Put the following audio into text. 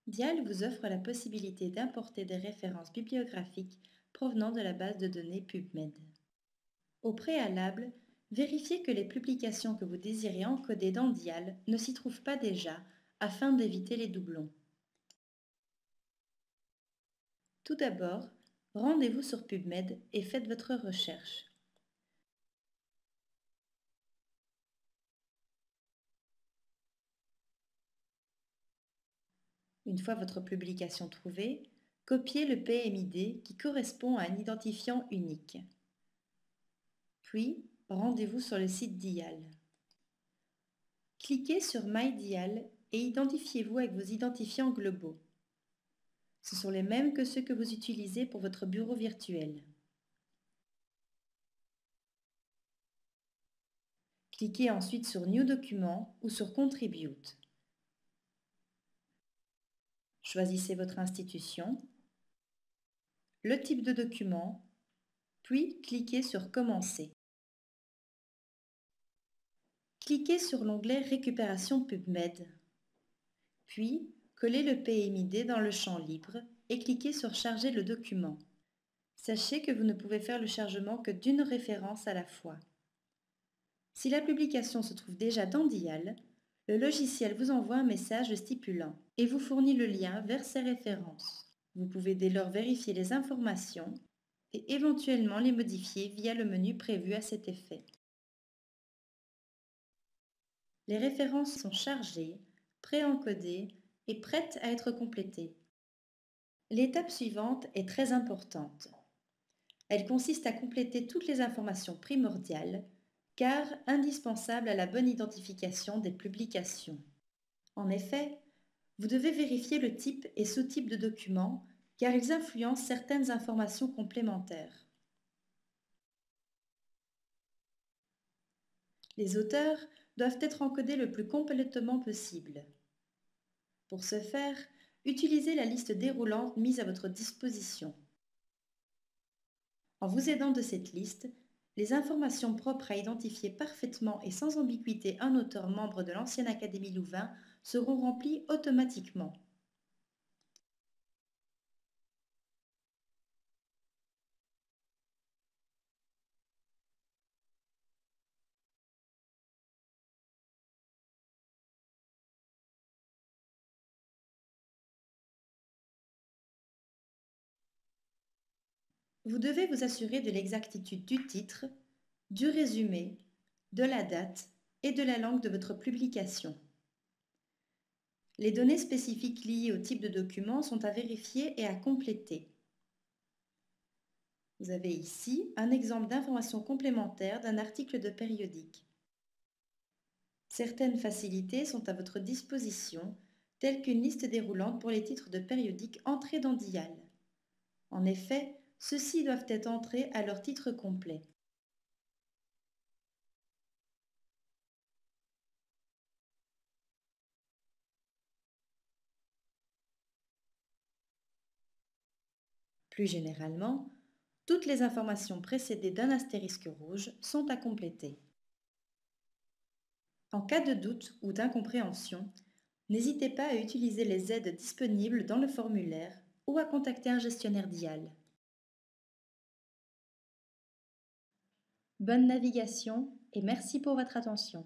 Dial vous offre la possibilité d'importer des références bibliographiques provenant de la base de données PubMed. Au préalable, vérifiez que les publications que vous désirez encoder dans Dial ne s'y trouvent pas déjà afin d'éviter les doublons. Tout d'abord, rendez-vous sur PubMed et faites votre recherche. Une fois votre publication trouvée, copiez le PMID qui correspond à un identifiant unique. Puis, rendez-vous sur le site Dial. Cliquez sur MyDial et identifiez-vous avec vos identifiants globaux. Ce sont les mêmes que ceux que vous utilisez pour votre bureau virtuel. Cliquez ensuite sur New Document ou sur Contribute. Choisissez votre institution, le type de document, puis cliquez sur Commencer. Cliquez sur l'onglet Récupération PubMed, puis collez le PMID dans le champ libre et cliquez sur Charger le document. Sachez que vous ne pouvez faire le chargement que d'une référence à la fois. Si la publication se trouve déjà dans Dial, le logiciel vous envoie un message stipulant et vous fournit le lien vers ces références. Vous pouvez dès lors vérifier les informations et éventuellement les modifier via le menu prévu à cet effet. Les références sont chargées, préencodées et prêtes à être complétées. L'étape suivante est très importante. Elle consiste à compléter toutes les informations primordiales, car indispensables à la bonne identification des publications. En effet, vous devez vérifier le type et sous-type de document, car ils influencent certaines informations complémentaires. Les auteurs doivent être encodés le plus complètement possible. Pour ce faire, utilisez la liste déroulante mise à votre disposition. En vous aidant de cette liste, les informations propres à identifier parfaitement et sans ambiguïté un auteur membre de l'ancienne Académie Louvain seront remplies automatiquement. Vous devez vous assurer de l'exactitude du titre, du résumé, de la date et de la langue de votre publication. Les données spécifiques liées au type de document sont à vérifier et à compléter. Vous avez ici un exemple d'information complémentaire d'un article de périodique. Certaines facilités sont à votre disposition, telles qu'une liste déroulante pour les titres de périodiques entrés dans Dial. En effet, ceux-ci doivent être entrés à leur titre complet. Plus généralement, toutes les informations précédées d'un astérisque rouge sont à compléter. En cas de doute ou d'incompréhension, n'hésitez pas à utiliser les aides disponibles dans le formulaire ou à contacter un gestionnaire Dial. Bonne navigation et merci pour votre attention.